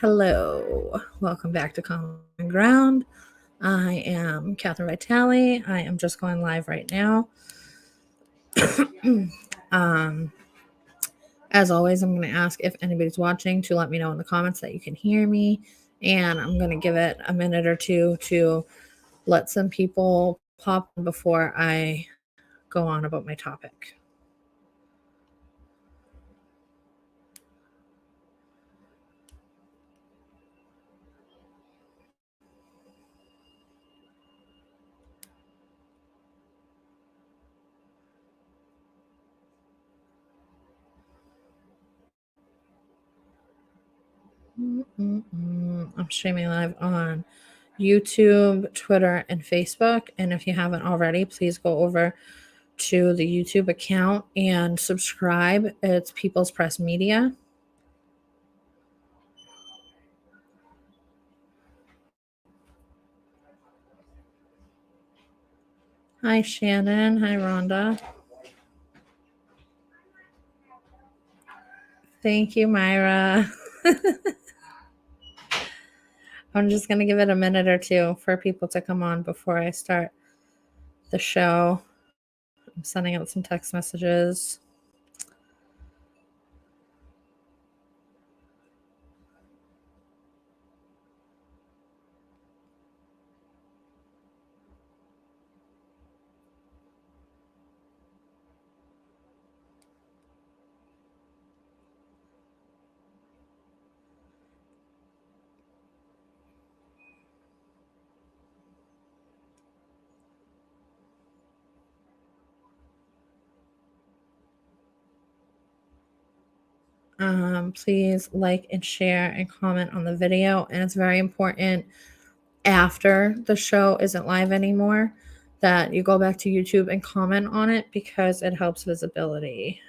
Hello, welcome back to Common Ground. I am Catherine Vitale. I am just going live right now. As always, I'm going to ask if anybody's watching to let me know in the comments that you can hear me. And I'm going to give it a minute or two to let some people pop in before I go on about my topic. I'm streaming live on YouTube, Twitter, and Facebook. And if you haven't already, please go over to the YouTube account and subscribe. It's People's Press Media. Hi, Shannon. Hi, Rhonda. Thank you, Myra. I'm just going to give it a minute or two for people to come on before I start the show. I'm sending out some text messages. Please like and share and comment on the video. And it's very important after the show isn't live anymore that you go back to YouTube and comment on it because it helps visibility.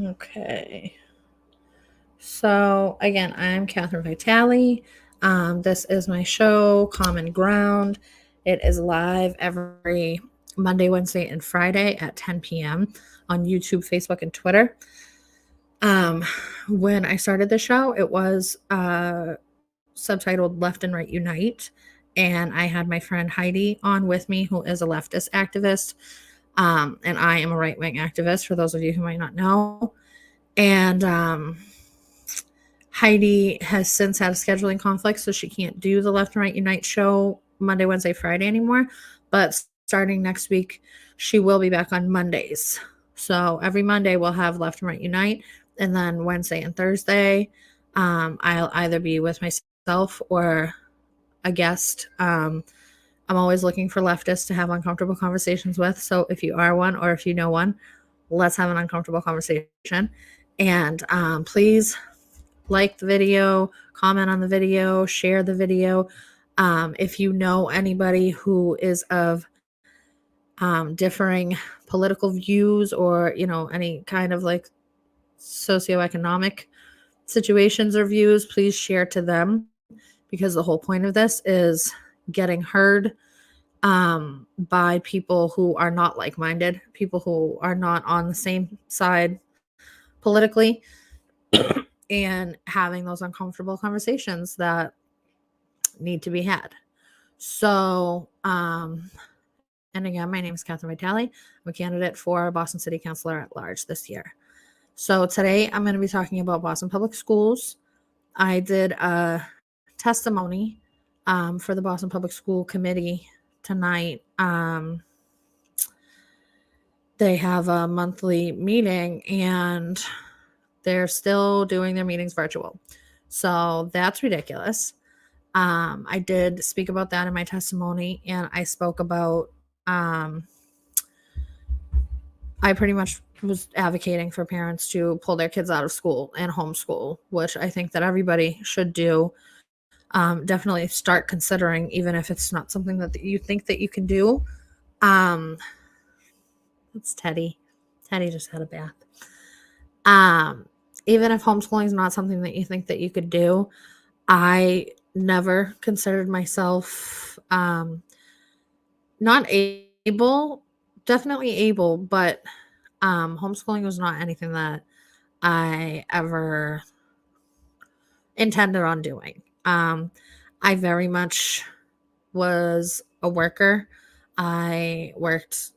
Okay. So again, I'm Catherine Vitale. This is my show, Common Ground. It is live every Monday, Wednesday, and Friday at 10 p.m. on YouTube, Facebook, and Twitter. When I started the show, it was subtitled Left and Right Unite. And I had my friend Heidi on with me, who is a leftist activist. And I am a right wing activist, for those of you who might not know. And Heidi has since had a scheduling conflict, so she can't do the Left and Right Unite show Monday, Wednesday, Friday anymore. But starting next week, she will be back on Mondays. So every Monday we'll have Left and Right Unite, and then Wednesday and Thursday, I'll either be with myself or a guest. I'm always looking for leftists to have uncomfortable conversations with. So if you are one or if you know one, let's have an uncomfortable conversation. And please like the video, comment on the video, share the video. If you know anybody who is of differing political views or, any kind of like socioeconomic situations or views, please share to them because the whole point of this is getting heard by people who are not like-minded, people who are not on the same side politically, and having those uncomfortable conversations that need to be had. So, and again, my name is Catherine Vitale. I'm a candidate for Boston City Councilor at Large this year. So today I'm going to be talking about Boston Public Schools. I did a testimony for the Boston Public School Committee tonight. they have a monthly meeting and they're still doing their meetings virtual. So that's ridiculous. I did speak about that in my testimony, and I spoke about, I pretty much was advocating for parents to pull their kids out of school and homeschool, which I think that everybody should do. Definitely start considering, even if it's not something that you think that you can do. It's Teddy. Teddy just had a bath. Even if homeschooling is not something that you think that you could do, I never considered myself not able, definitely able, but homeschooling was not anything that I ever intended on doing. I very much was a worker. I worked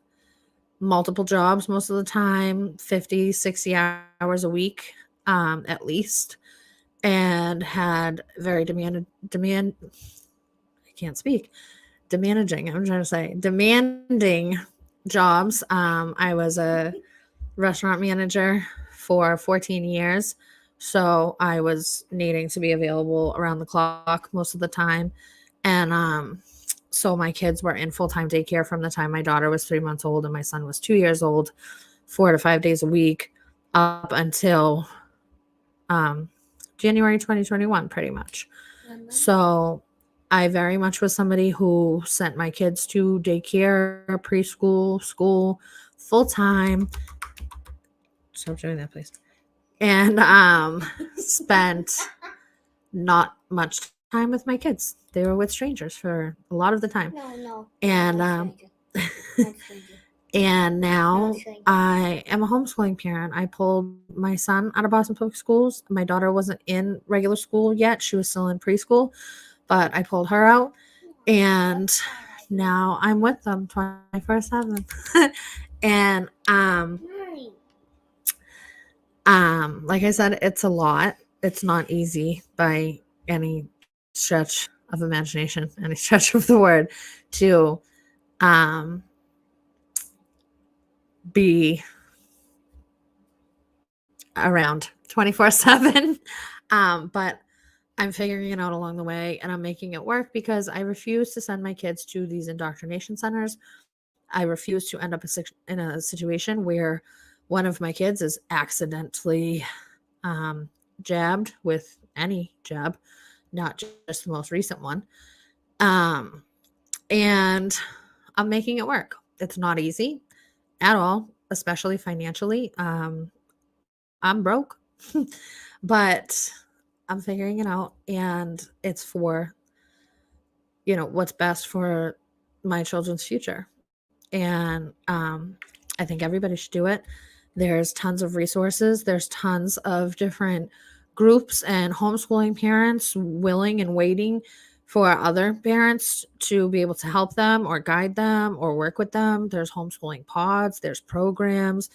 multiple jobs most of the time, 50, 60 hours a week, at least, and had very I can't speak, demanding jobs. I was a restaurant manager for 14 years. So I was needing to be available around the clock most of the time. And so my kids were in full-time daycare from the time my daughter was 3 months old and my son was 2 years old, 4 to 5 days a week, up until January 2021, pretty much. So I very much was somebody who sent my kids to daycare, preschool, school, full-time. Stop doing that, please. And spent not much time with my kids. They were with strangers for a lot of the time. No. And and now I am a homeschooling parent. I pulled my son out of Boston Public Schools. My daughter wasn't in regular school yet. She was still in preschool, but I pulled her out, and now I'm with them 24/7. And like I said, it's a lot. It's not easy by any stretch of imagination, any stretch of the word, to be around 24/7. But I'm figuring it out along the way, and I'm making it work because I refuse to send my kids to these indoctrination centers. I refuse to end up in a situation where one of my kids is accidentally jabbed with any jab, not just the most recent one. And I'm making it work. It's not easy at all, especially financially. I'm broke, but I'm figuring it out, and it's for, what's best for my children's future. And I think everybody should do it. There's tons of resources. There's tons of different groups and homeschooling parents willing and waiting for other parents to be able to help them or guide them or work with them. There's homeschooling pods, there's programs.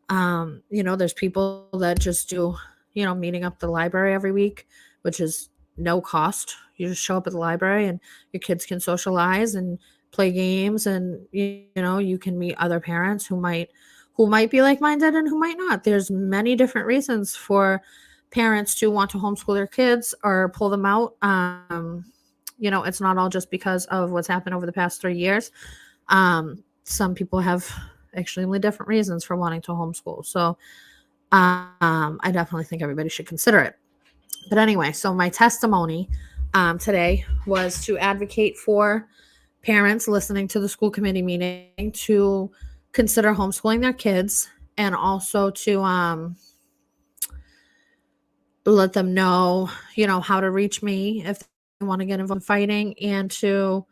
There's people that just do, meeting up at the library every week, which is no cost. You just show up at the library and your kids can socialize and play games, and you can meet other parents who might be like-minded and who might not. There's many different reasons for parents to want to homeschool their kids or pull them out. It's not all just because of what's happened over the past 3 years. Some people have extremely different reasons for wanting to homeschool. So I definitely think everybody should consider it. But anyway, so my testimony today was to advocate for parents listening to the school committee meeting to consider homeschooling their kids, and also to let them know, how to reach me if they want to get involved in fighting, and to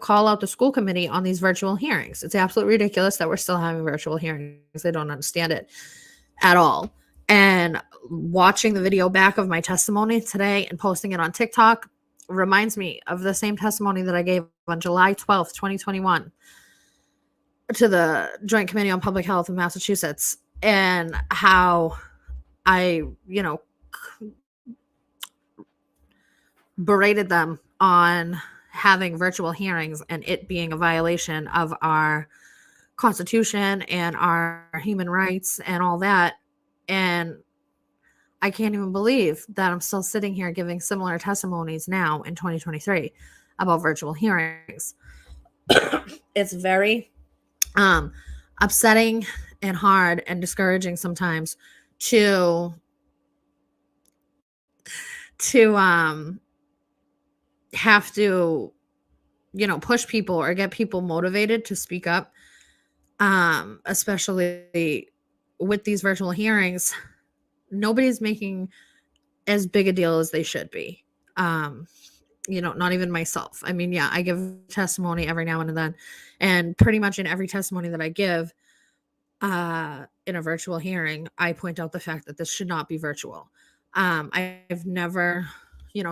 call out the school committee on these virtual hearings. It's absolutely ridiculous that we're still having virtual hearings. They don't understand it at all. And watching the video back of my testimony today and posting it on TikTok reminds me of the same testimony that I gave on July 12th, 2021 to the Joint Committee on Public Health in Massachusetts, and how I, berated them on having virtual hearings and it being a violation of our Constitution and our human rights and all that. And I can't even believe that I'm still sitting here giving similar testimonies now in 2023 about virtual hearings. It's very upsetting and hard and discouraging sometimes to have to, push people or get people motivated to speak up, especially with these virtual hearings. Nobody's making as big a deal as they should be. Not even myself. I mean, yeah, I give testimony every now and then, and pretty much in every testimony that I give in a virtual hearing, I point out the fact that this should not be virtual. I've never,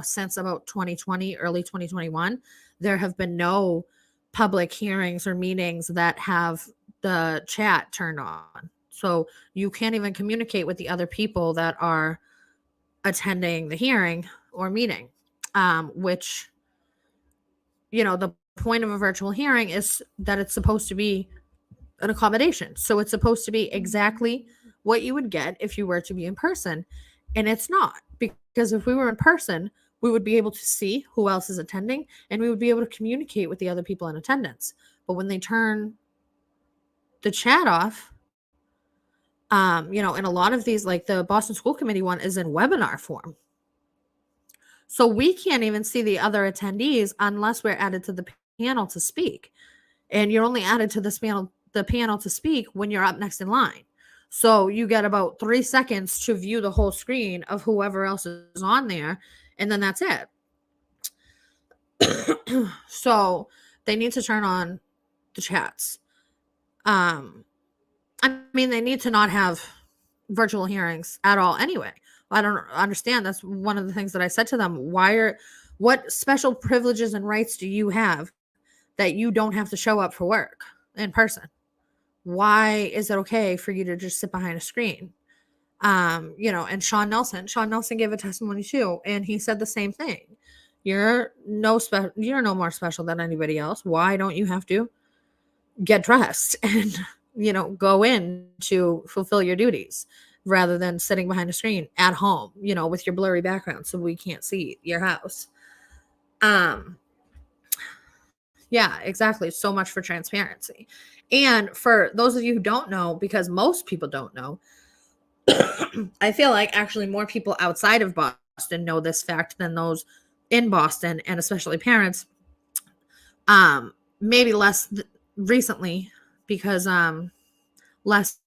since about 2020, early 2021, there have been no public hearings or meetings that have the chat turned on. So you can't even communicate with the other people that are attending the hearing or meeting, which, the point of a virtual hearing is that it's supposed to be an accommodation. So it's supposed to be exactly what you would get if you were to be in person. And it's not, because if we were in person, we would be able to see who else is attending and we would be able to communicate with the other people in attendance. But when they turn the chat off, and a lot of these, like the Boston School Committee one, is in webinar form. So we can't even see the other attendees unless we're added to the panel to speak. And you're only added to the panel to speak when you're up next in line. So you get about 3 seconds to view the whole screen of whoever else is on there, and then that's it. So they need to turn on the chats. I mean, they need to not have virtual hearings at all anyway. I don't understand. That's one of the things that I said to them. What special privileges and rights do you have that you don't have to show up for work in person? Why is it okay for you to just sit behind a screen? And Sean Nelson gave a testimony too, and he said the same thing. You're no more special than anybody else. Why don't you have to get dressed and, go in to fulfill your duties rather than sitting behind a screen at home, with your blurry background so we can't see your house? Yeah, exactly. So much for transparency. And for those of you who don't know, because most people don't know, I feel like actually more people outside of Boston know this fact than those in Boston, and especially parents. Maybe less recently, because less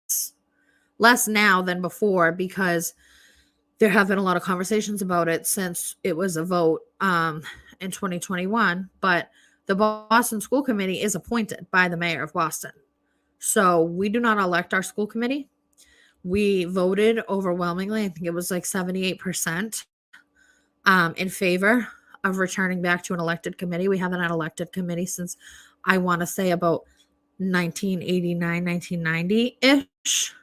now than before, because there have been a lot of conversations about it since it was a vote in 2021. But the Boston School Committee is appointed by the mayor of Boston. So we do not elect our school committee. We voted overwhelmingly, I think it was like 78%, in favor of returning back to an elected committee. We haven't had an elected committee since, I want to say, about 1989, 1990-ish.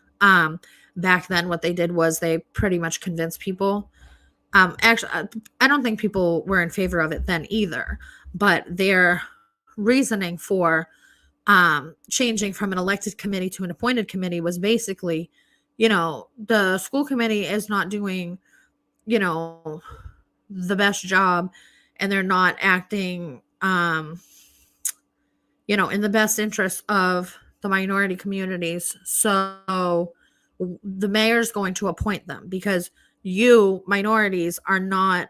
Back then, what they did was they pretty much convinced people. Actually, I don't think people were in favor of it then either, but their reasoning for changing from an elected committee to an appointed committee was basically, the school committee is not doing, the best job, and they're not acting, in the best interest of the minority communities. So the mayor's going to appoint them because you minorities are not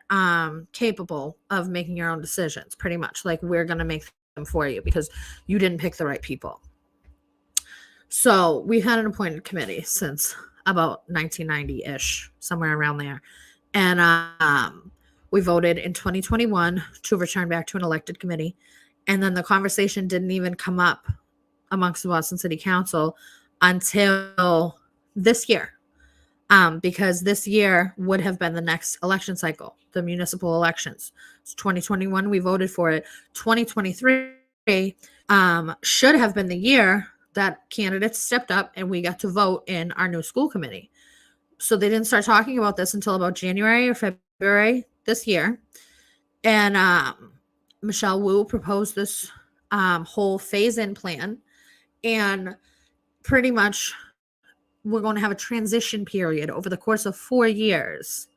capable of making your own decisions. Pretty much, like, we're going to make them for you because you didn't pick the right people. So we've had an appointed committee since about 1990-ish, somewhere around there. And we voted in 2021 to return back to an elected committee. And then the conversation didn't even come up amongst the Boston City Council until this year. Because this year would have been the next election cycle, the municipal elections. It's 2021, we voted for it. 2023 should have been the year that candidates stepped up and we got to vote in our new school committee. So they didn't start talking about this until about January or February this year. And Michelle Wu proposed this whole phase-in plan, and pretty much we're going to have a transition period over the course of 4 years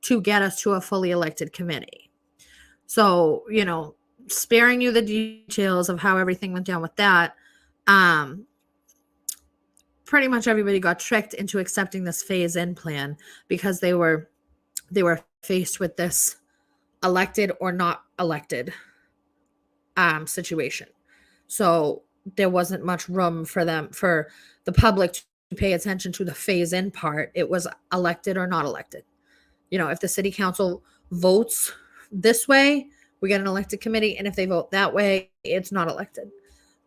to get us to a fully elected committee. So, sparing you the details of how everything went down with that, pretty much everybody got tricked into accepting this phase-in plan because they were faced with this elected or not elected situation. So there wasn't much room for the public to pay attention to the phase-in part. It was elected or not elected. If the city council votes this way, we get an elected committee, and if they vote that way, it's not elected.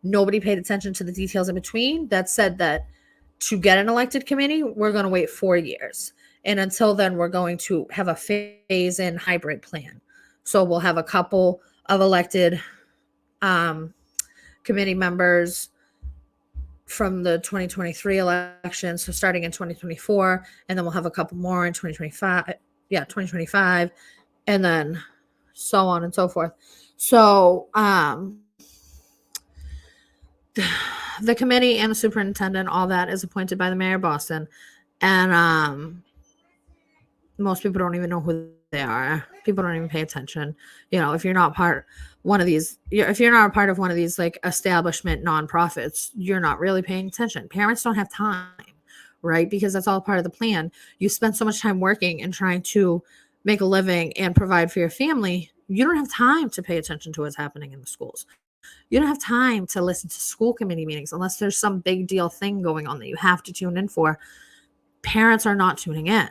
Nobody paid attention to the details in between. That said that to get an elected committee, we're going to wait 4 years. And until then, we're going to have a phase-in hybrid plan. So we'll have a couple of elected committee members from the 2023 election, so starting in 2024, and then we'll have a couple more in 2025, and then so on and so forth. So the committee and the superintendent, all that is appointed by the mayor of Boston, and most people don't even know who they are. People don't even pay attention. If you're not if you're not a part of one of these like establishment nonprofits, you're not really paying attention. Parents don't have time, right? Because that's all part of the plan. You spend so much time working and trying to make a living and provide for your family. You don't have time to pay attention to what's happening in the schools. You don't have time to listen to school committee meetings unless there's some big deal thing going on that you have to tune in for. Parents are not tuning in.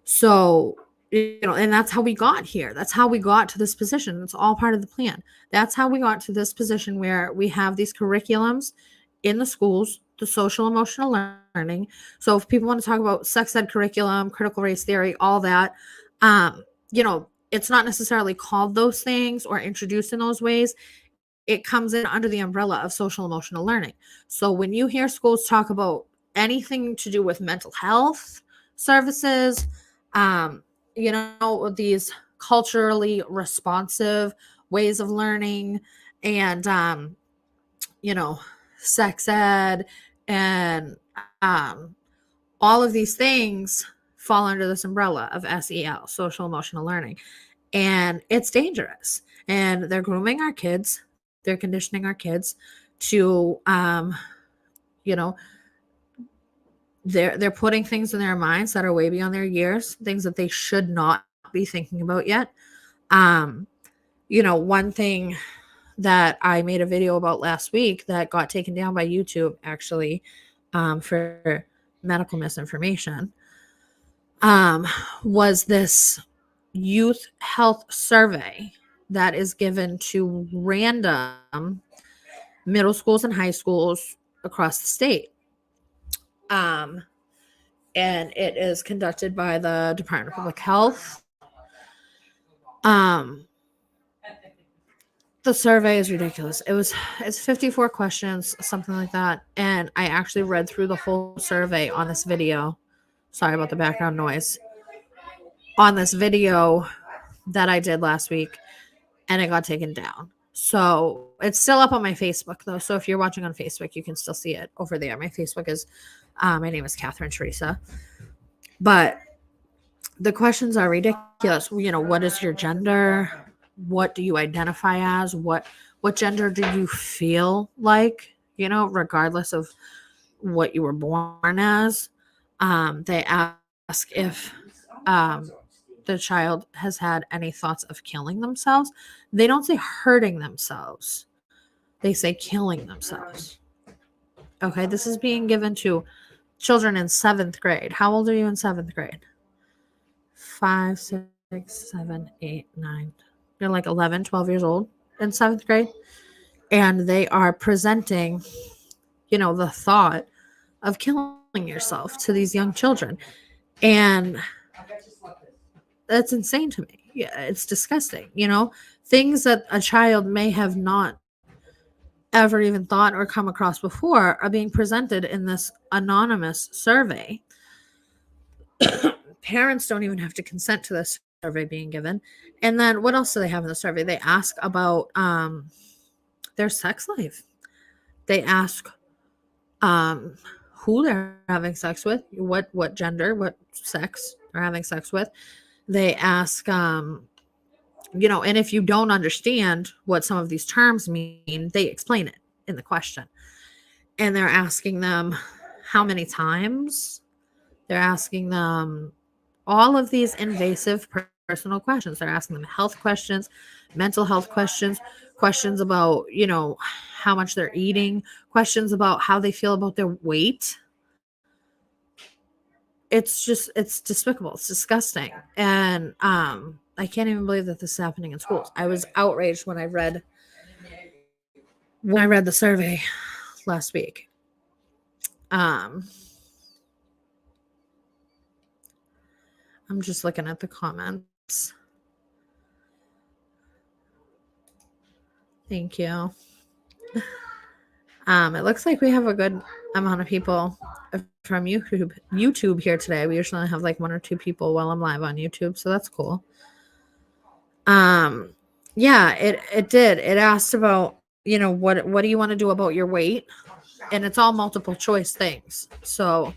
So, and that's how we got here. That's how we got to this position. It's all part of the plan. That's how we got to this position where we have these curriculums in the schools, the social emotional learning. So if people want to talk about sex ed curriculum, critical race theory, all that, it's not necessarily called those things or introduced in those ways. It comes in under the umbrella of social emotional learning. So when you hear schools talk about anything to do with mental health services, these culturally responsive ways of learning, and sex ed, and all of these things fall under this umbrella of SEL, social emotional learning, and it's dangerous. And they're grooming our kids. They're conditioning our kids to they're putting things in their minds that are way beyond their years, things that they should not be thinking about yet. One thing that I made a video about last week that got taken down by YouTube, actually, for medical misinformation, was this youth health survey that is given to random middle schools and high schools across the state. And it is conducted by the Department of Public Health. The survey is ridiculous. It's 54 questions, something like that. And I actually read through the whole survey on this video. Sorry about the background noise. On this video that I did last week, and it got taken down. So it's still up on my Facebook though. So if you're watching on Facebook, you can still see it over there. My Facebook is, my name is Catherine Teresa. But the questions are ridiculous. What is your gender? What do you identify as? What gender do you feel like? Regardless of what you were born as. They ask if the child has had any thoughts of killing themselves. They don't say hurting themselves. They say killing themselves. Okay, this is being given to children in 7th grade. How old are you in 7th grade? 5, 6, 7, 8, 9. You're like 11, 12 years old in 7th grade. And they are presenting, the thought of killing yourself to these young children. And that's insane to me. Yeah, it's disgusting. Things that a child may have not ever even thought or come across before are being presented in this anonymous survey. Parents don't even have to consent to this survey being given. And then what else do they have in the survey? They ask about their sex life. They ask who they're having sex with, what gender, what sex they're having sex with. They ask and if you don't understand what some of these terms mean, they explain it in the question. And they're asking them how many times. They're asking them all of these invasive personal questions. They're asking them health questions, mental health questions, questions about, how much they're eating, questions about how they feel about their weight. It's despicable. It's disgusting. And I can't even believe that this is happening in schools. I was outraged when I read the survey last week. I'm just looking at the comments. Thank you. It looks like we have a good amount of people from YouTube here today. We usually have like 1 or 2 people while I'm live on YouTube, so that's cool. Yeah, it did. It asked about, what do you want to do about your weight? And it's all multiple choice things. So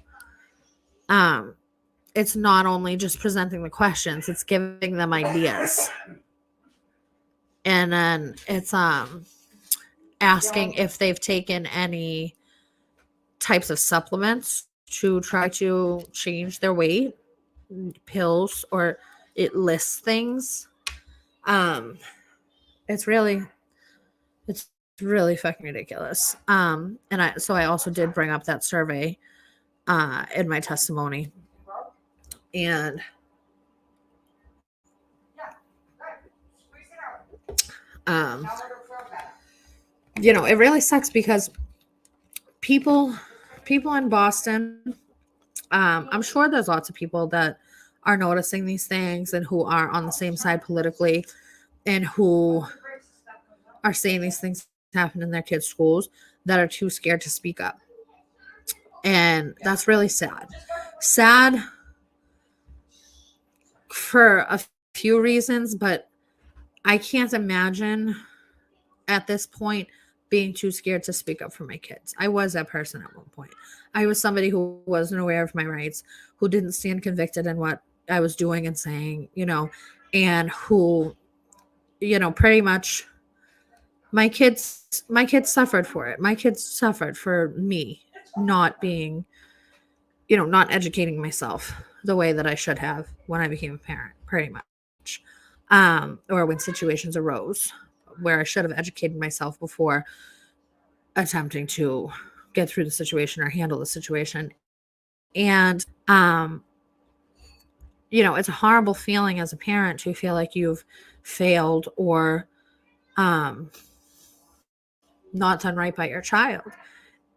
it's not only just presenting the questions, it's giving them ideas. And then it's asking if they've taken any types of supplements to try to change their weight, pills, or it lists things. It's really fucking ridiculous. And I also did bring up that survey in my testimony. And it really sucks because people in Boston, I'm sure there's lots of people that are noticing these things and who are on the same side politically and who are seeing these things happen in their kids' schools that are too scared to speak up. And that's really sad. Sad for a few reasons, but I can't imagine at this point being too scared to speak up for my kids. I was that person at one point. I was somebody who wasn't aware of my rights, who didn't stand convicted in what I was doing and saying, and who, pretty much my kids suffered for it. My kids suffered for me not being, not educating myself the way that I should have when I became a parent, pretty much. Or when situations arose where I should have educated myself before attempting to get through the situation or handle the situation. And, it's a horrible feeling as a parent to feel like you've failed or not done right by your child.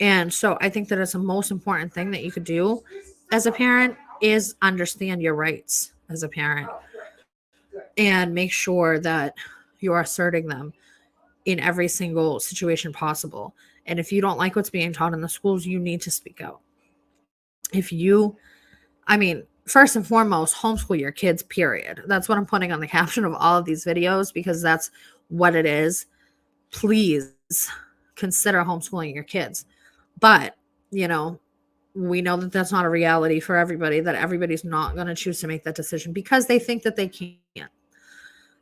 And so I think that it's the most important thing that you could do as a parent is understand your rights as a parent and make sure that you're asserting them in every single situation possible. And if you don't like what's being taught in the schools, you need to speak out. First and foremost, homeschool your kids, period. That's what I'm putting on the caption of all of these videos because that's what it is. Please consider homeschooling your kids. But, we know that that's not a reality for everybody, that everybody's not going to choose to make that decision because they think that they can't.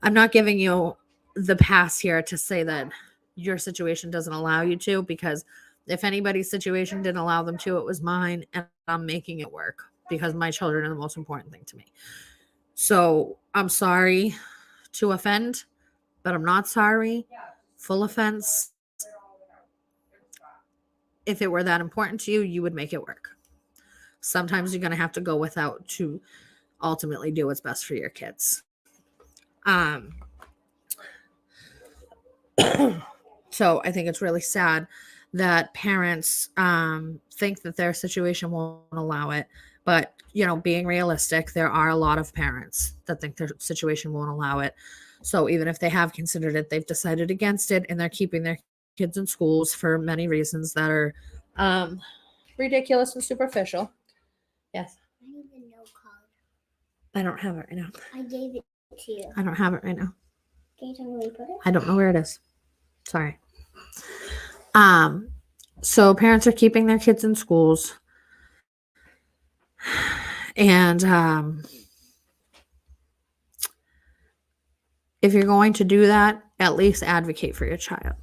I'm not giving you the pass here to say that your situation doesn't allow you to, because if anybody's situation didn't allow them to, it was mine, and I'm making it work because my children are the most important thing to me. So I'm sorry to offend, but I'm not sorry. Full offense. If it were that important to you, you would make it work. Sometimes you're going to have to go without to ultimately do what's best for your kids. So I think it's really sad that parents think that their situation won't allow it. But, being realistic, there are a lot of parents that think their situation won't allow it. So even if they have considered it, they've decided against it, and they're keeping their kids in schools for many reasons that are ridiculous and superficial. Yes. I need the no card. I don't have it right now. I gave it to you. I don't have it right now. Can you tell me where you put it? I don't know where it is. Sorry. So parents are keeping their kids in schools. And if you're going to do that, at least advocate for your child.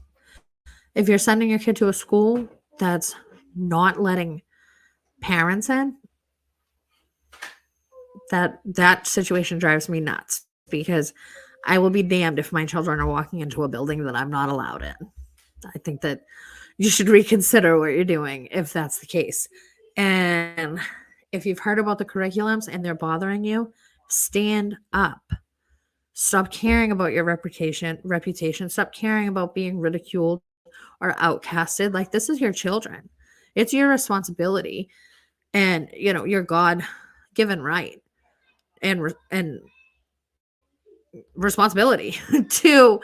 If you're sending your kid to a school that's not letting parents in, that situation drives me nuts, because I will be damned if my children are walking into a building that I'm not allowed in. I think that you should reconsider what you're doing if that's the case. And if you've heard about the curriculums and they're bothering you, stand up. Stop caring about your reputation. Stop caring about being ridiculed or outcasted. Like, this is your children. It's your responsibility and, your God-given right and responsibility to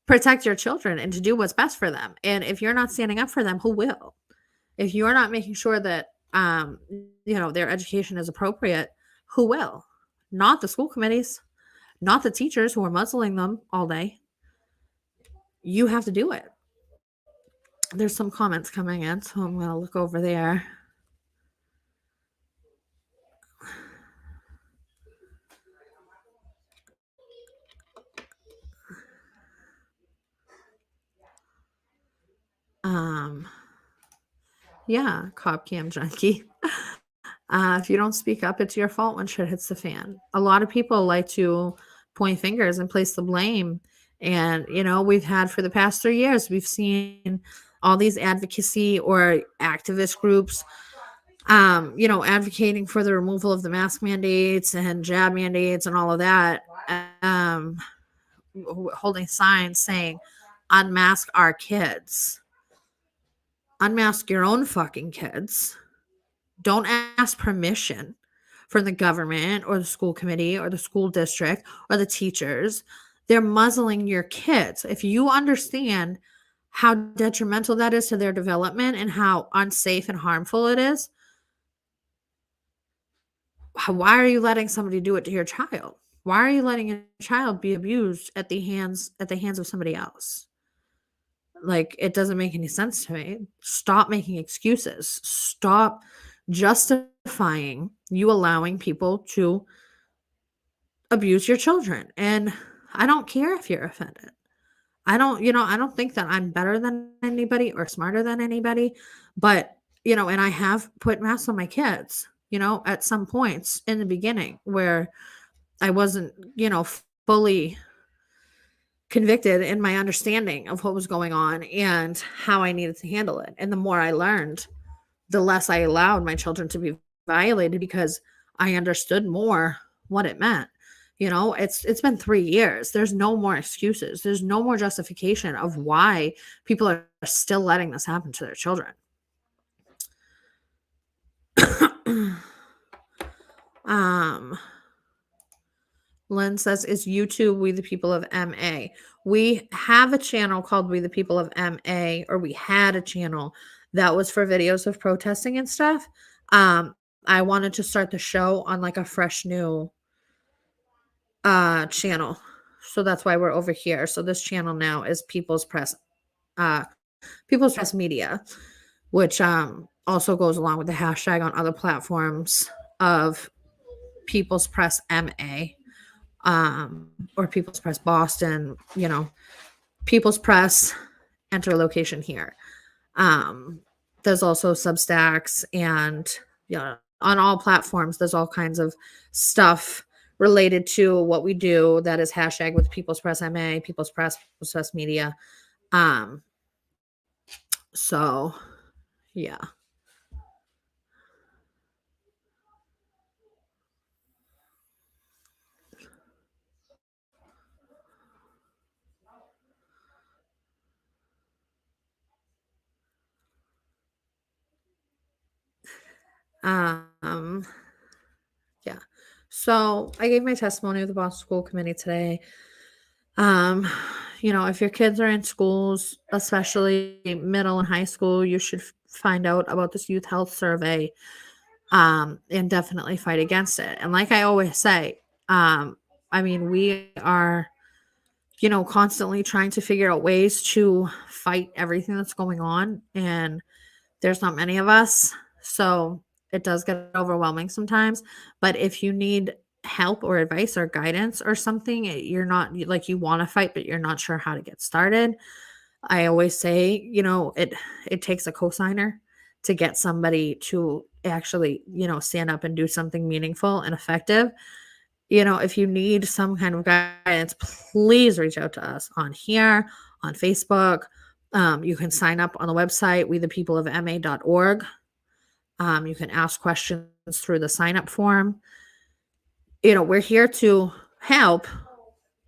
protect your children and to do what's best for them. And if you're not standing up for them, who will? If you're not making sure that their education is appropriate, who will? Not the school committees, not the teachers who are muzzling them all day. You have to do it. There's some comments coming in, so I'm going to look over there. Yeah, Cop Cam Junkie. If you don't speak up, it's your fault when shit hits the fan. A lot of people like to point fingers and place the blame. And, we've had for the past 3 years, we've seen all these advocacy or activist groups, advocating for the removal of the mask mandates and jab mandates and all of that, holding signs saying, unmask our kids. Unmask your own fucking kids. Don't ask permission from the government or the school committee or the school district or the teachers. They're muzzling your kids. If you understand how detrimental that is to their development and how unsafe and harmful it is, why are you letting somebody do it to your child? Why are you letting your child be abused at the hands of somebody else? Like, it doesn't make any sense to me. Stop making excuses. Stop justifying you allowing people to abuse your children. And I don't care if you're offended. I don't think that I'm better than anybody or smarter than anybody, but and I have put masks on my kids, at some points in the beginning where I wasn't, fully convicted in my understanding of what was going on and how I needed to handle it. And the more I learned, the less I allowed my children to be violated, because I understood more what it meant. It's been 3 years. There's no more excuses. There's no more justification of why people are still letting this happen to their children. Lynn says, is YouTube We the People of MA? We have a channel called We the People of MA, or we had a channel that was for videos of protesting and stuff. I wanted to start the show on like a fresh new channel. So that's why we're over here. So this channel now is People's Press Media, which also goes along with the hashtag on other platforms of People's Press MA. Or People's Press Boston, People's Press, enter location here. There's also Substacks, and on all platforms, there's all kinds of stuff related to what we do that is hashtag with People's Press MA, People's Press Media. So yeah. Yeah. So I gave my testimony with the Boston School Committee today. If your kids are in schools, especially middle and high school, you should find out about this youth health survey, and definitely fight against it. And like I always say, I mean, we are, constantly trying to figure out ways to fight everything that's going on. And there's not many of us. So it does get overwhelming sometimes. But if you need help or advice or guidance or something, you're not like you want to fight, but you're not sure how to get started. I always say, it takes a cosigner to get somebody to actually, stand up and do something meaningful and effective. If you need some kind of guidance, please reach out to us on here, on Facebook. You can sign up on the website, wethepeopleofma.org. You can ask questions through the sign up form. We're here to help.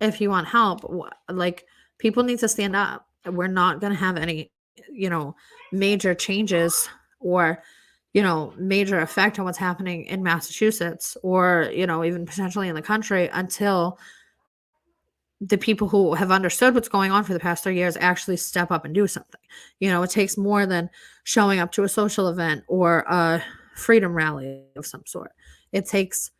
If you want help, like, people need to stand up. We're not going to have any, you know, major changes or, major effect on what's happening in Massachusetts or, even potentially in the country until the people who have understood what's going on for the past 3 years actually step up and do something. It takes more than showing up to a social event or a freedom rally of some sort. It takes,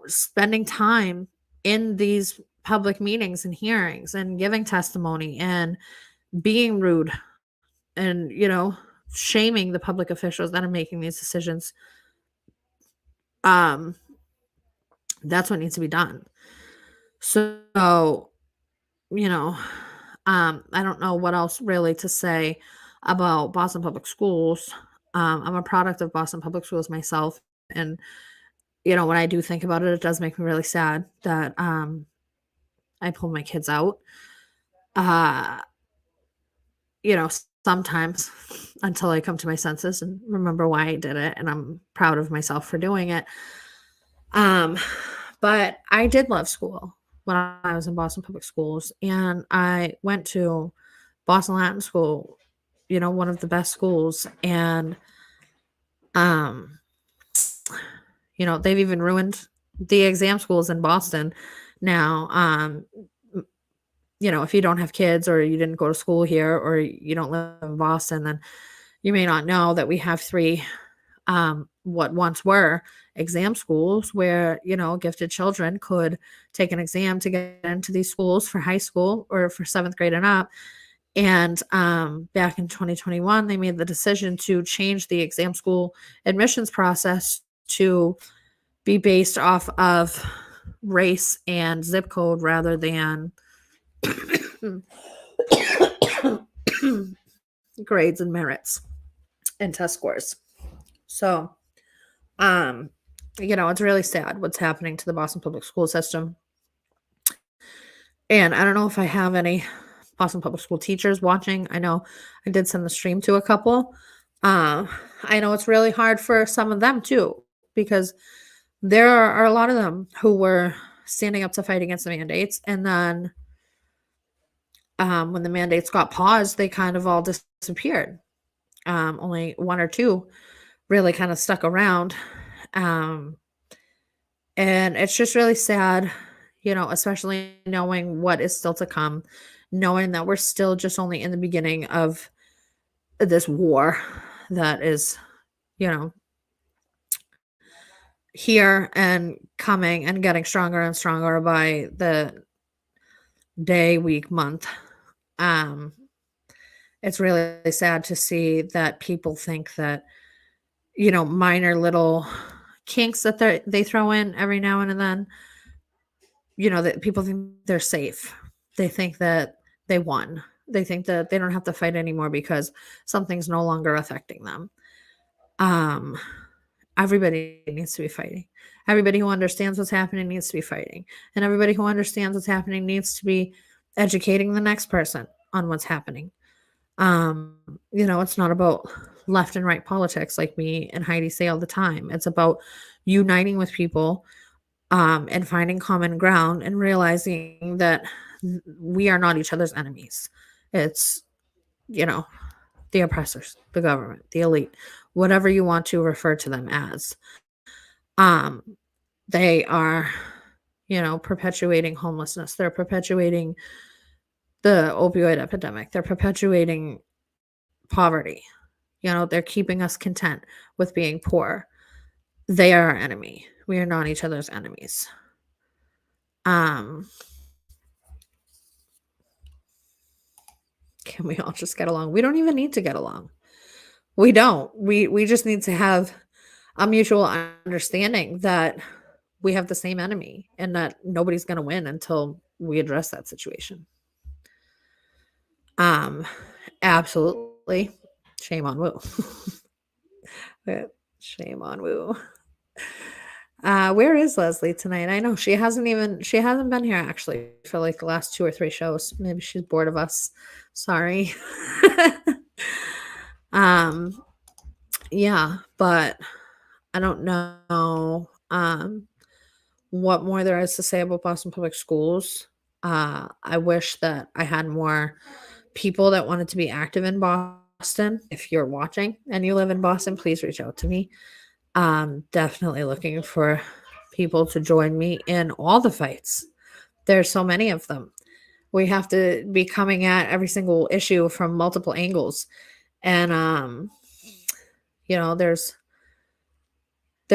spending time in these public meetings and hearings and giving testimony and being rude and, shaming the public officials that are making these decisions. Um, that's what needs to be done. So, you know, I don't know what else really to say about Boston Public Schools. I'm a product of Boston Public Schools myself, and when I do think about it, it does make me really sad that I pulled my kids out. Uh, sometimes until I come to my senses and remember why I did it, and I'm proud of myself for doing it. Um, but I did love school when I was in Boston Public Schools, and I went to Boston Latin School, one of the best schools, and um, they've even ruined the exam schools in Boston now. If you don't have kids or you didn't go to school here or you don't live in Boston, then you may not know that we have three what once were exam schools where, gifted children could take an exam to get into these schools for high school or for seventh grade and up. And back in 2021, they made the decision to change the exam school admissions process to be based off of race and zip code rather than grades and merits and test scores. So, it's really sad what's happening to the Boston public school system. And I don't know if I have any Boston public school teachers watching. I know I did send the stream to a couple. I know it's really hard for some of them too, because there are a lot of them who were standing up to fight against the mandates. And then when the mandates got paused, they kind of all disappeared. Only one or two really kind of stuck around. And it's just really sad, especially knowing what is still to come, knowing that we're still just only in the beginning of this war that is, here and coming and getting stronger and stronger by the day, week, month. It's really sad to see that people think that, minor little kinks that they throw in every now and then, that people think they're safe. They think that they won. They think that they don't have to fight anymore because something's no longer affecting them. Everybody needs to be fighting. Everybody who understands what's happening needs to be fighting. And everybody who understands what's happening needs to be educating the next person on what's happening. It's not about left and right politics like me and Heidi say all the time. It's about uniting with people and finding common ground and realizing that we are not each other's enemies. It's, the oppressors, the government, the elite, whatever you want to refer to them as. They are, perpetuating homelessness. They're perpetuating the opioid epidemic. They're perpetuating poverty. They're keeping us content with being poor. They are our enemy. We are not each other's enemies. Um, can we all just get along? We don't even need to get along. We don't. We just need to have a mutual understanding that we have the same enemy and that nobody's going to win until we address that situation. Um, absolutely. Shame on Woo. Shame on Woo. Where is Leslie tonight? I know she hasn't been here actually for like the last 2 or 3 shows. Maybe she's bored of us. Sorry. Yeah, but I don't know what more there is to say about Boston Public Schools. I wish that I had more people that wanted to be active in Boston. If you're watching and you live in Boston, please reach out to me. Definitely looking for people to join me in all the fights. There's so many of them. We have to be coming at every single issue from multiple angles. And there's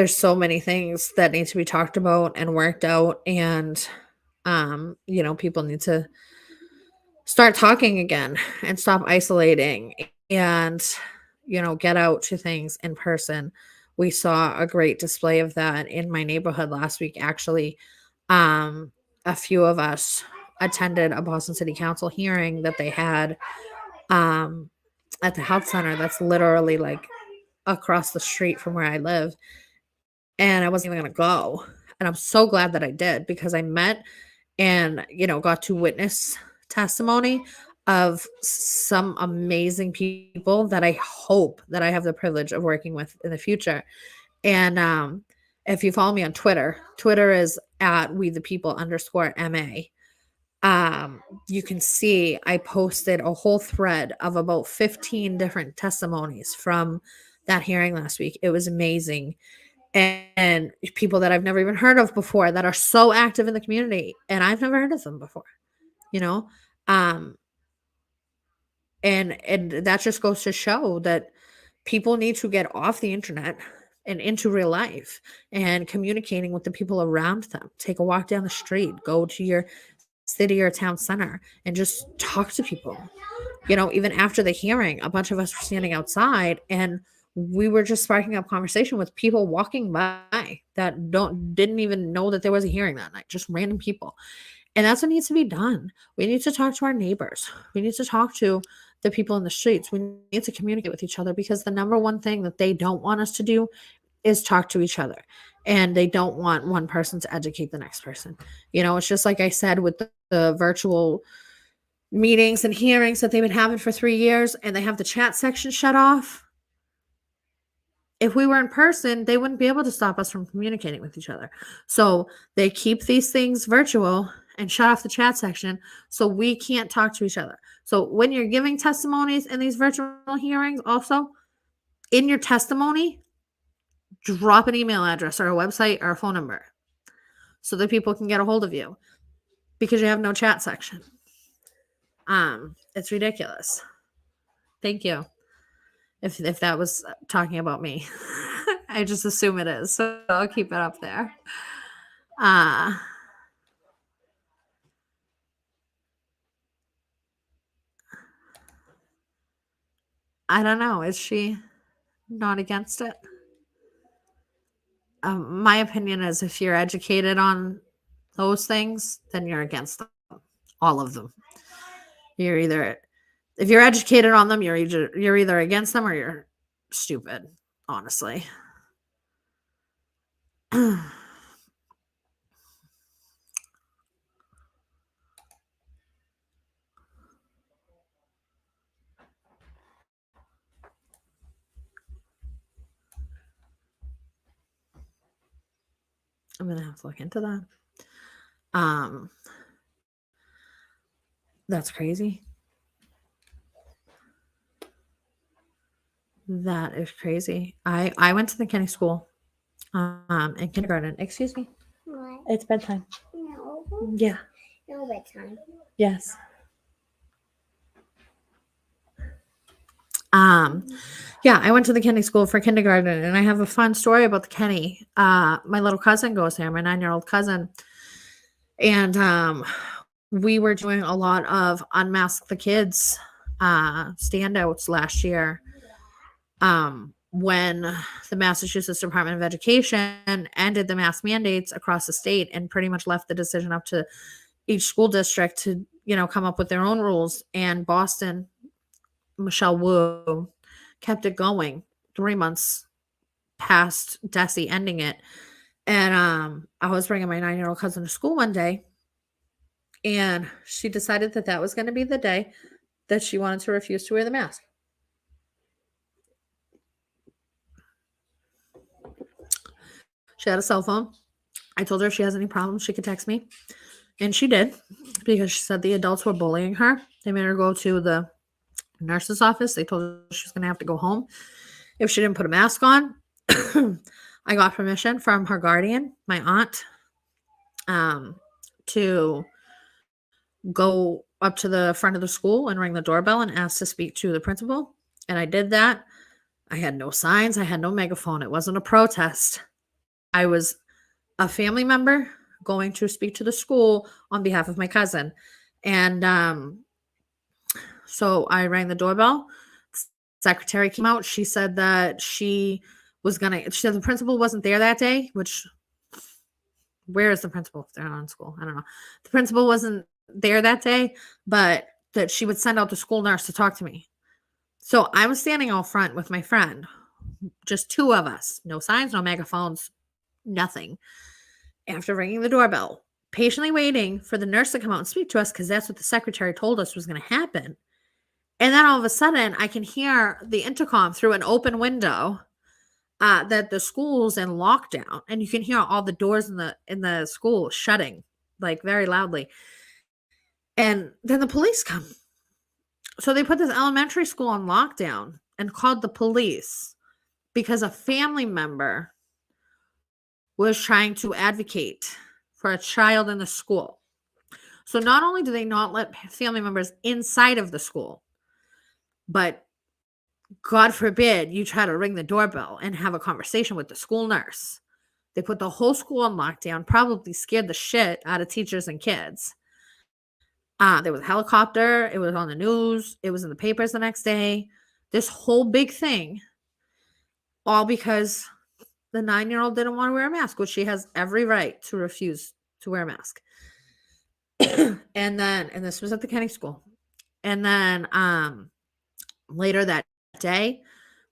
so many things that need to be talked about and worked out, and people need to start talking again and stop isolating and get out to things in person. We saw a great display of that in my neighborhood last week. Actually, a few of us attended a Boston City Council hearing that they had at the health center that's literally like across the street from where I live. And I wasn't even going to go. And I'm so glad that I did, because I met and, got to witness testimony of some amazing people that I hope that I have the privilege of working with in the future. And if you follow me on Twitter is at @WeThePeople_MA. You can see I posted a whole thread of about 15 different testimonies from that hearing last week. It was amazing. And people that I've never even heard of before that are so active in the community, and I've never heard of them before, and that just goes to show that people need to get off the internet and into real life and communicating with the people around them. Take a walk down the street, go to your city or town center and just talk to people. Even after the hearing, a bunch of us were standing outside and we were just sparking up conversation with people walking by that didn't even know that there was a hearing that night, just random people. And that's what needs to be done. We need to talk to our neighbors. We need to talk to the people in the streets. We need to communicate with each other, because the number one thing that they don't want us to do is talk to each other. And they don't want one person to educate the next person. It's just like I said with the virtual meetings and hearings that they've been having for 3 years, and they have the chat section shut off. If we were in person, they wouldn't be able to stop us from communicating with each other. So they keep these things virtual and shut off the chat section so we can't talk to each other. So when you're giving testimonies in these virtual hearings, also in your testimony, drop an email address or a website or a phone number so that people can get a hold of you, because you have no chat section. It's ridiculous. Thank you. If that was talking about me, I just assume it is. So I'll keep it up there. I don't know. Is she not against it? My opinion is, if you're educated on those things, then you're against them. All of them. If you're educated on them, you're either against them or you're stupid, honestly. I'm going to have to look into that. That's crazy. That is crazy. I went to the Kenny school in kindergarten. Excuse me. What? It's bedtime. No. Yeah. No bedtime. Yes. Yeah, I went to the Kenny school for kindergarten, and I have a fun story about the Kenny. My little cousin goes there, my 9-year-old cousin. And we were doing a lot of Unmask the Kids standouts last year. When the Massachusetts Department of Education ended the mask mandates across the state and pretty much left the decision up to each school district to, come up with their own rules. And Boston, Michelle Wu, kept it going 3 months past Desi ending it. And I was bringing my 9-year-old cousin to school one day, and she decided that that was going to be the day that she wanted to refuse to wear the mask. She had a cell phone. I told her if she has any problems, she could text me. And she did, because she said the adults were bullying her. They made her go to the nurse's office. They told her she was going to have to go home if she didn't put a mask on. I got permission from her guardian, my aunt, to go up to the front of the school and ring the doorbell and ask to speak to the principal. And I did that. I had no signs. I had no megaphone. It wasn't a protest. I was a family member going to speak to the school on behalf of my cousin. And so I rang the doorbell. Secretary came out. She said that she said the principal wasn't there that day, which, where is the principal if they're not in school? I don't know. The principal wasn't there that day, but that she would send out the school nurse to talk to me. So I was standing out front with my friend, just two of us, no signs, no megaphones, nothing. After ringing the doorbell, patiently waiting for the nurse to come out and speak to us, because that's what the secretary told us was going to happen. And then all of a sudden, I can hear the intercom through an open window that the school's in lockdown, and you can hear all the doors in the school shutting, like, very loudly. And then the police come. So they put this elementary school on lockdown and called the police because a family member was trying to advocate for a child in the school. So not only do they not let family members inside of the school, but God forbid you try to ring the doorbell and have a conversation with the school nurse. They put the whole school on lockdown, probably scared the shit out of teachers and kids. There was a helicopter. It was on the news. It was in the papers the next day. This whole big thing, all because the 9-year-old didn't want to wear a mask, which she has every right to refuse to wear a mask. And this was at the Kenny School. And then later that day,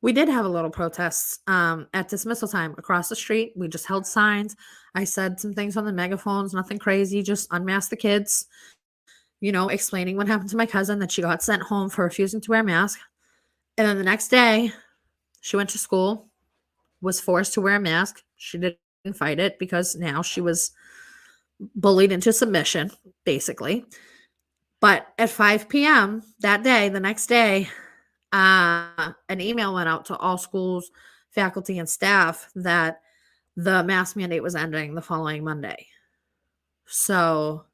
we did have a little protest at dismissal time across the street. We just held signs. I said some things on the megaphones, nothing crazy, just unmask the kids, explaining what happened to my cousin, that she got sent home for refusing to wear a mask. And then the next day, she went to school, was forced to wear a mask. She didn't fight it because now she was bullied into submission, basically. But at 5 p.m. that day, the next day, an email went out to all schools, faculty, and staff that the mask mandate was ending the following Monday. So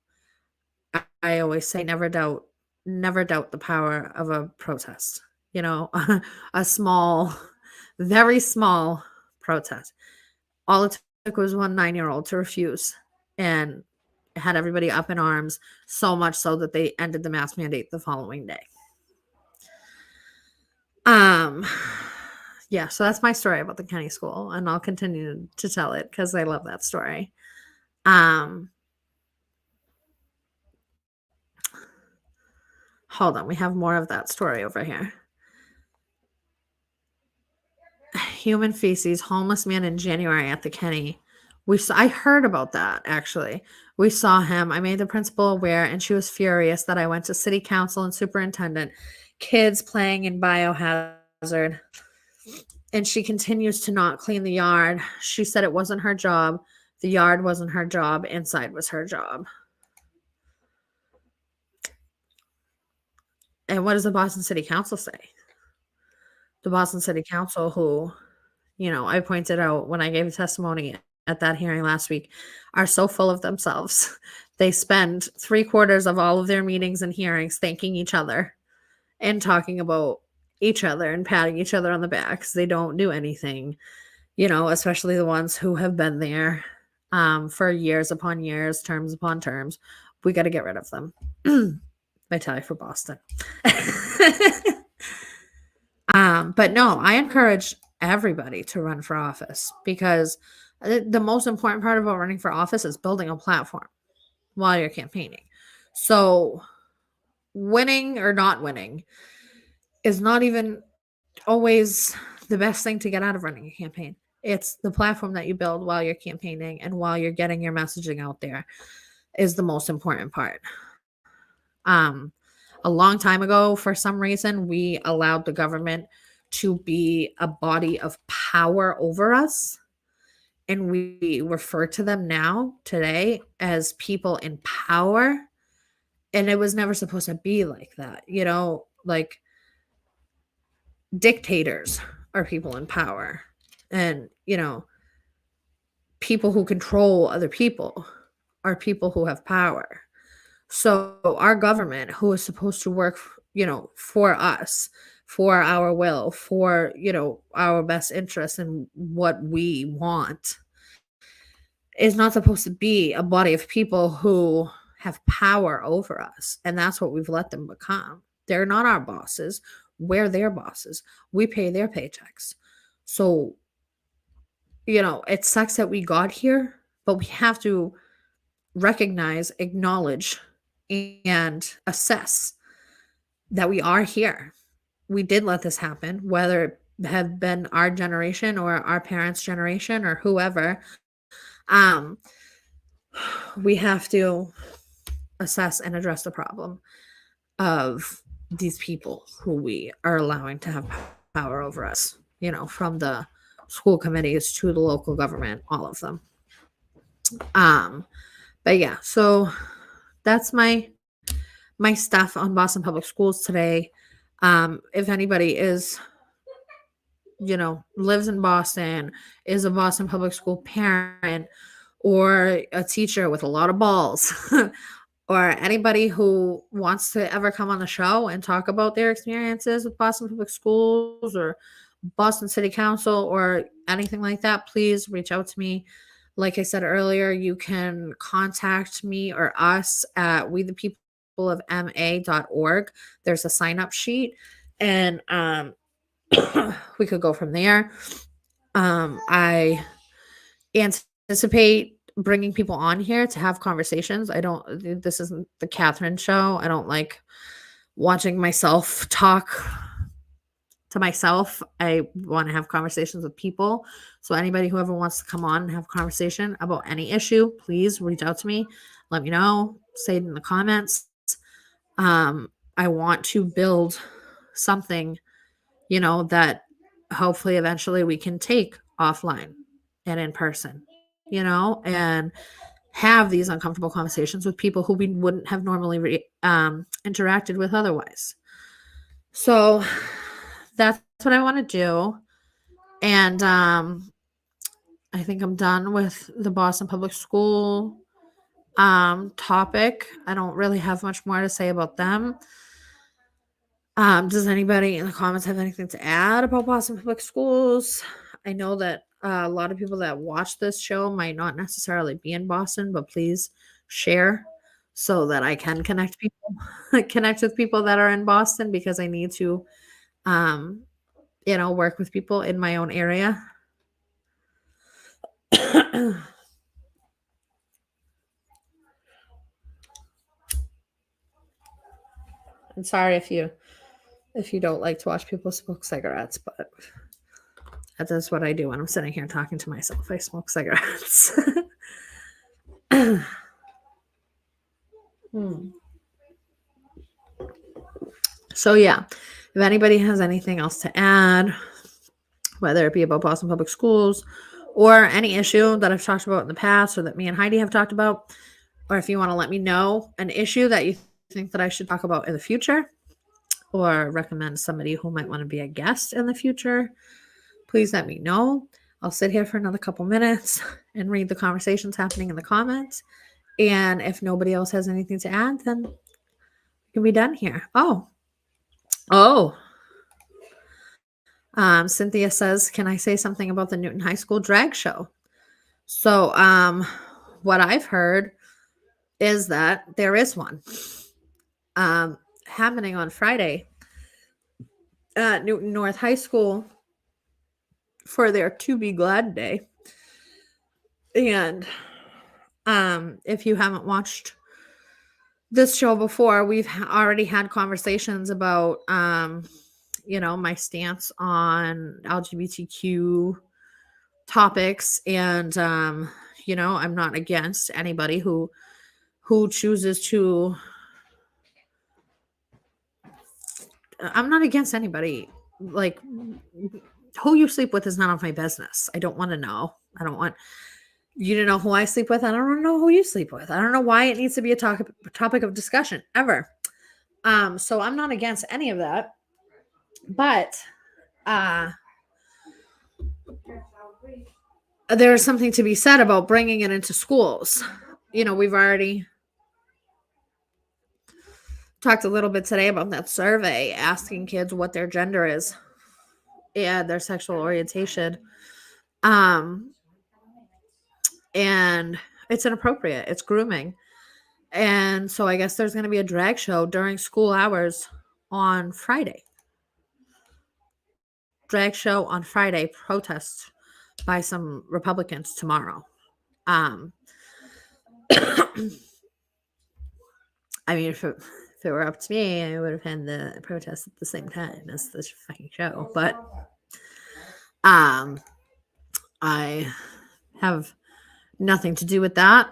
I always say never doubt the power of a protest. A small, very small protest. All it took was one 9-year-old to refuse, and it had everybody up in arms, so much so that they ended the mask mandate the following day. Yeah, so that's my story about the Kenny School, and I'll continue to tell it because I love that story. Hold on, we have more of that story over here. Human feces, homeless man in January at the Kenny. I heard about that, actually. We saw him. I made the principal aware, and she was furious that I went to city council and superintendent. Kids playing in biohazard. And she continues to not clean the yard. She said it wasn't her job. The yard wasn't her job. Inside was her job. And what does the Boston City Council say? The Boston City Council, who, I pointed out when I gave a testimony at that hearing last week, are so full of themselves. They spend 3/4 of all of their meetings and hearings thanking each other and talking about each other and patting each other on the back because they don't do anything, especially the ones who have been there. for years upon years, terms upon terms. We got to get rid of them. I tell you, for Boston. But no, I encourage everybody to run for office because the most important part about running for office is building a platform while you're campaigning. So winning or not winning is not even always the best thing to get out of running a campaign. It's the platform that you build while you're campaigning and while you're getting your messaging out there is the most important part. A long time ago, for some reason, we allowed the government to be a body of power over us. And we refer to them now, today, as people in power. And it was never supposed to be like that. Like dictators are people in power. And, people who control other people are people who have power. So our government, who is supposed to work, for us, for our will, for, our best interest and what we want, is not supposed to be a body of people who have power over us. And that's what we've let them become. They're not our bosses. We're their bosses. We pay their paychecks. So, it sucks that we got here, but we have to recognize, acknowledge, and assess that we are here. We did let this happen, whether it have been our generation or our parents' generation or whoever. We have to assess and address the problem of these people who we are allowing to have power over us, from the school committees to the local government, all of them. But yeah, so that's my stuff on Boston Public Schools today. If anybody is, lives in Boston, is a Boston Public School parent, or a teacher with a lot of balls, or anybody who wants to ever come on the show and talk about their experiences with Boston Public Schools or Boston City Council or anything like that, please reach out to me. Like I said earlier, you can contact me or us at wethepeopleofma.org. There's a sign-up sheet, and we could go from there. I anticipate bringing people on here to have conversations. This isn't the Catherine show. I don't like watching myself talk to myself. I want to have conversations with people. So anybody who ever wants to come on and have a conversation about any issue, please reach out to me. Let me know. Say it in the comments. I want to build something, that hopefully eventually we can take offline and in person, and have these uncomfortable conversations with people who we wouldn't have normally interacted with otherwise. So that's what I want to do. And I think I'm done with the Boston Public School topic. I don't really have much more to say about them. Does anybody in the comments have anything to add about Boston Public Schools? I know that a lot of people that watch this show might not necessarily be in Boston, but please share so that I can connect with people that are in Boston, because I need to, work with people in my own area. I'm sorry if you don't like to watch people smoke cigarettes, but that's what I do when I'm sitting here talking to myself. I smoke cigarettes. So yeah, if anybody has anything else to add, whether it be about Boston Public Schools or any issue that I've talked about in the past or that me and Heidi have talked about, or if you want to let me know an issue that you think that I should talk about in the future, or recommend somebody who might want to be a guest in the future, please let me know. I'll sit here for another couple minutes and read the conversations happening in the comments. And if nobody else has anything to add, then we can be done here. Cynthia says, can I say something about the Newton High School drag show? So, what I've heard is that there is one happening on Friday at Newton North High School for their To Be Glad Day. And if you haven't watched this show before, we've already had conversations about my stance on LGBTQ topics, and I'm not against anybody who chooses to. I'm not against anybody. Like, who you sleep with is none of my business. I don't want to know. I don't want you to know who I sleep with. I don't want to know who you sleep with. I don't know why it needs to be a topic of discussion ever. So I'm not against any of that. But there is something to be said about bringing it into schools. We've already talked a little bit today about that survey asking kids what their gender is and their sexual orientation. And it's inappropriate. It's grooming. And so I guess there's going to be a drag show during school hours on Friday. Drag show on Friday, protest by some Republicans tomorrow. I mean, if it were up to me, I would have had the protest at the same time as this fucking show. But I have nothing to do with that.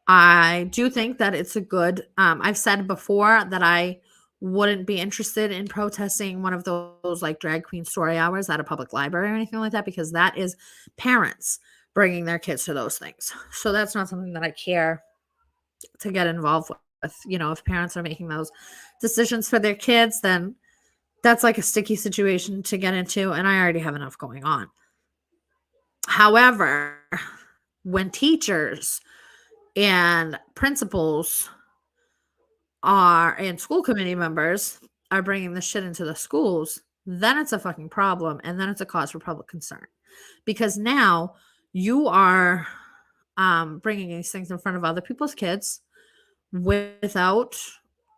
I do think that it's a good. I've said before that I wouldn't be interested in protesting one of those like drag queen story hours at a public library or anything like that, because that is parents bringing their kids to those things. So that's not something that I care to get involved with. If parents are making those decisions for their kids, then that's like a sticky situation to get into, and I already have enough going on. However, when teachers and principals and school committee members are bringing this shit into the schools, then it's a fucking problem, and then it's a cause for public concern, because now you are bringing these things in front of other people's kids without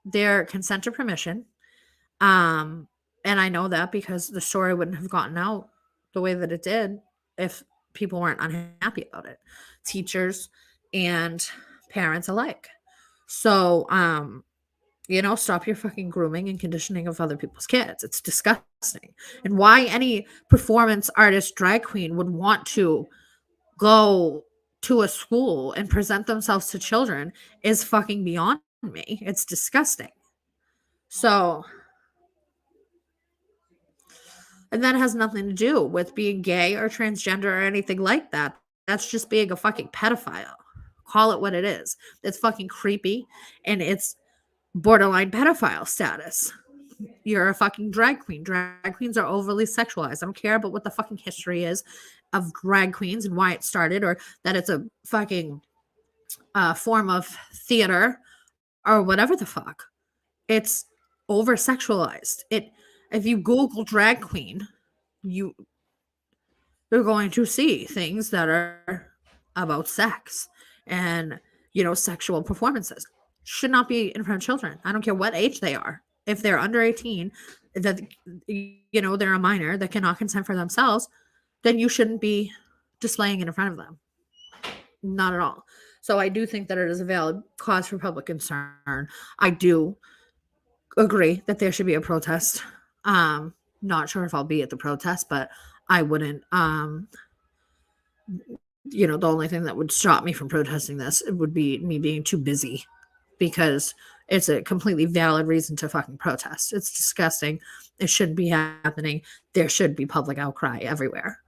their consent or permission. And I know that because the story wouldn't have gotten out the way that it did if people weren't unhappy about it, teachers and parents alike. So, stop your fucking grooming and conditioning of other people's kids. It's disgusting. And why any performance artist, drag queen would want to go to a school and present themselves to children is fucking beyond me. It's disgusting. So, and that has nothing to do with being gay or transgender or anything like that. That's just being a fucking pedophile. Call it what it is. It's fucking creepy, and it's borderline pedophile status. You're a fucking drag queen. Drag queens are overly sexualized. I don't care about what the fucking history is of drag queens and why it started, or that it's a fucking form of theater or whatever the fuck. It's over sexualized. If you Google drag queen, you're going to see things that are about sex and sexual performances. Should not be in front of children. I don't care what age they are. If they're under 18, that they're a minor that cannot consent for themselves, then you shouldn't be displaying it in front of them. Not at all. So I do think that it is a valid cause for public concern. I do agree that there should be a protest. Not sure if I'll be at the protest, but I wouldn't. The only thing that would stop me from protesting this, it would be me being too busy, because it's a completely valid reason to fucking protest. It's disgusting. It shouldn't be happening. There should be public outcry everywhere.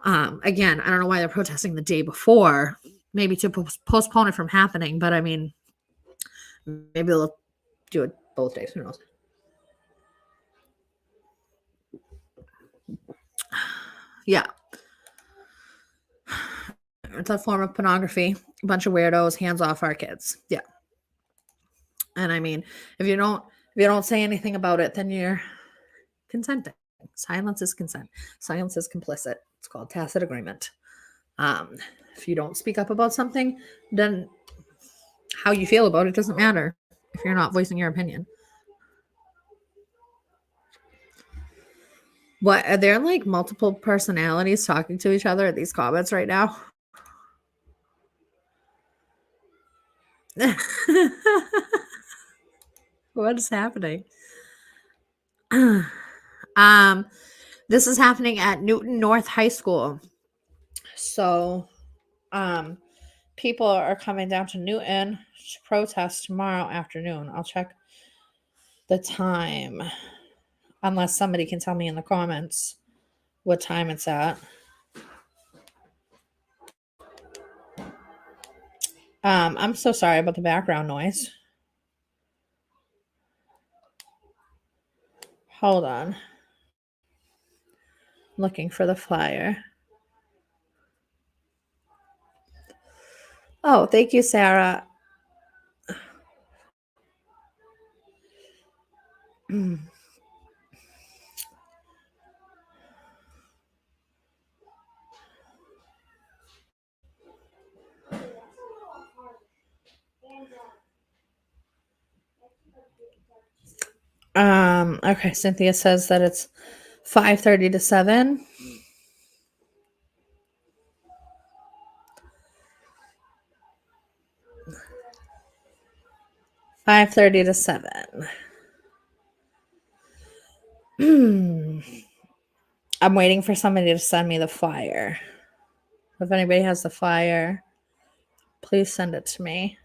Again, I don't know why they're protesting the day before, maybe to postpone it from happening, but I mean, maybe they'll do it both days. Who knows? Yeah. It's a form of pornography. A bunch of weirdos, hands off our kids. Yeah. And I mean, if you don't say anything about it, then you're consenting. Silence is consent. Silence is complicit. It's called tacit agreement. If you don't speak up about something, then how you feel about it doesn't matter if you're not voicing your opinion. What are there like multiple personalities talking to each other at these comments right now? What is happening? This is happening at Newton North High School. So, people are coming down to Newton to protest tomorrow afternoon. I'll check the time, unless somebody can tell me in the comments what time it's at. I'm so sorry about the background noise. Hold on. Looking for the flyer. Oh, thank you, Sarah. Okay, Cynthia says that it's 5:30 to 7. $5:30 to 7. I'm waiting for somebody to send me the flyer. If anybody has the flyer, please send it to me.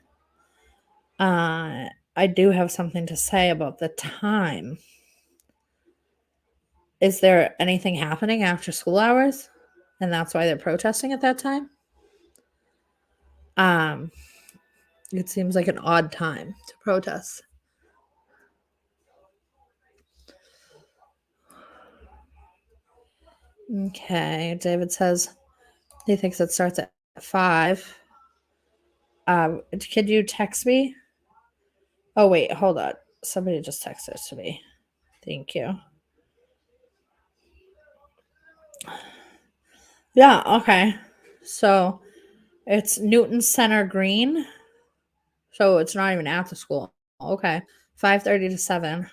I do have something to say about the time. Is there anything happening after school hours? And that's why they're protesting at that time? It seems like an odd time to protest. Okay, David says he thinks it starts at 5. Could you text me? Oh, wait, hold on. Somebody just texted it to me. Thank you. Yeah, okay. So it's Newton Center Green. So it's not even at the school. Okay. 5:30 to 7.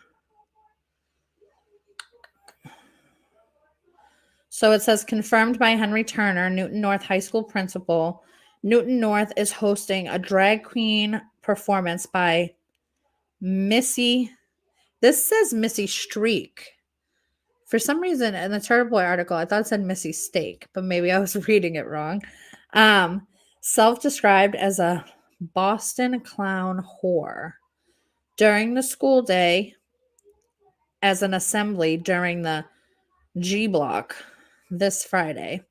So it says confirmed by Henry Turner, Newton North High School principal. Newton North is hosting a drag queen performance by Missy. This says Missy Streak. For some reason, in the Turtle Boy article, I thought it said Missy Steak, but maybe I was reading it wrong. Self-described as a Boston clown whore. During the school day, as an assembly during the G Block this Friday,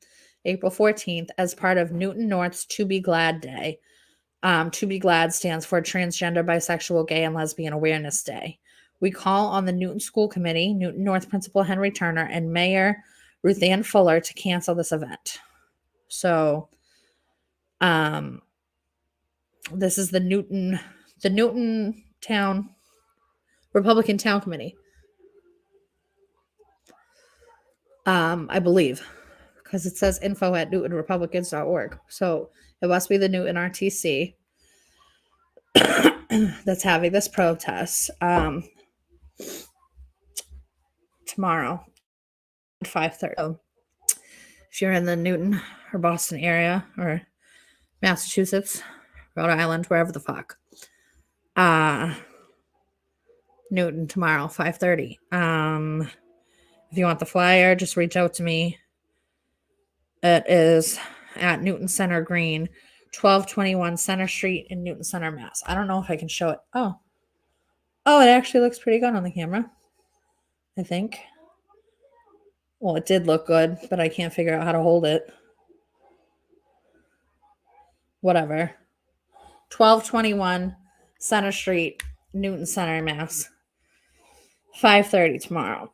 April 14th, as part of Newton North's To Be Glad Day. To Be Glad stands for Transgender, Bisexual, Gay, and Lesbian Awareness Day. We call on the Newton School Committee, Newton North Principal Henry Turner, and Mayor Ruth Ann Fuller to cancel this event. So, this is the Newton Town Republican Town Committee. I believe, because it says info@newtonrepublicans.org. So it must be the Newton RTC that's having this protest tomorrow at 5:30. So if you're in the Newton or Boston area or Massachusetts, Rhode Island, wherever the fuck, Newton tomorrow, 5:30. If you want the flyer, just reach out to me. It is at Newton Center Green, 1221 Center Street in Newton Center, Mass. I don't know if I can show it. Oh, it actually looks pretty good on the camera, I think. Well, it did look good, but I can't figure out how to hold it. Whatever. 1221 Center Street, Newton Center, Mass. 5:30 tomorrow.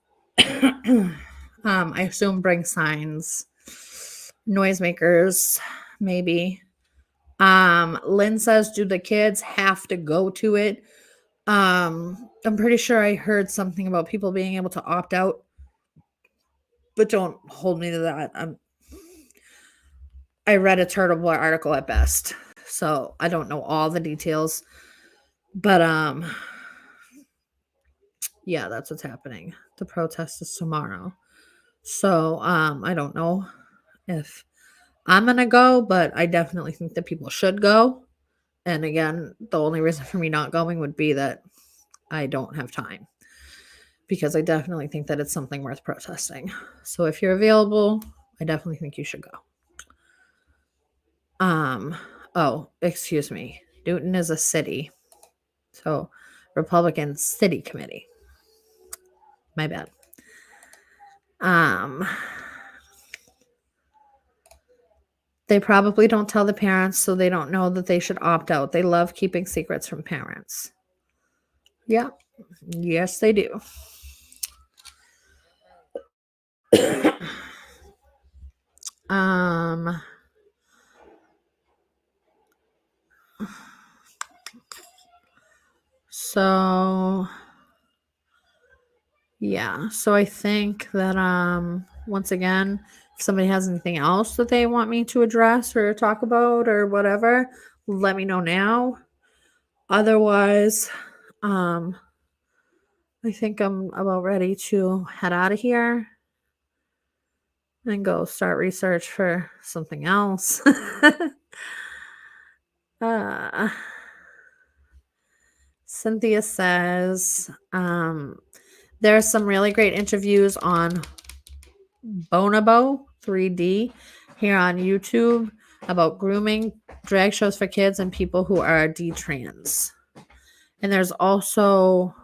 I assume bring signs, noisemakers, maybe. Lynn says, do the kids have to go to it? I'm pretty sure I heard something about people being able to opt out, but don't hold me to that. I read a Turtle Boy article at best. So I don't know all the details. But yeah, that's what's happening. The protest is tomorrow. So I don't know if I'm gonna go, but I definitely think that people should go. And again, the only reason for me not going would be that I don't have time. Because I definitely think that it's something worth protesting. So if you're available, I definitely think you should go. Oh, excuse me. Newton is a city. So Republican City Committee. My bad. They probably don't tell the parents, so they don't know that they should opt out. They love keeping secrets from parents. Yeah. Yes, they do. So yeah, so I think that once again, if somebody has anything else that they want me to address or talk about or whatever, let me know now. Otherwise, I think I'm about ready to head out of here and go start research for something else. Cynthia says there are some really great interviews on Bonobo 3D here on YouTube about grooming, drag shows for kids, and people who are detrans. And there's also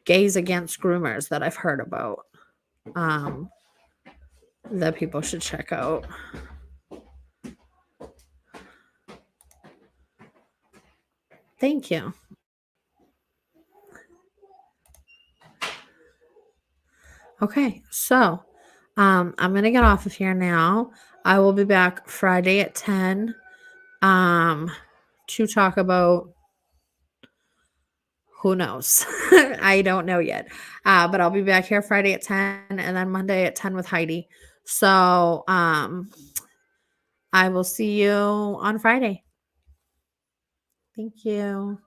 Gays Against Groomers that I've heard about that people should check out. Thank you. Okay, so I'm gonna get off of here now. I will be back Friday at 10 to talk about who knows. I don't know yet. But I'll be back here Friday at 10 and then Monday at 10 with Heidi. So I will see you on Friday. Thank you.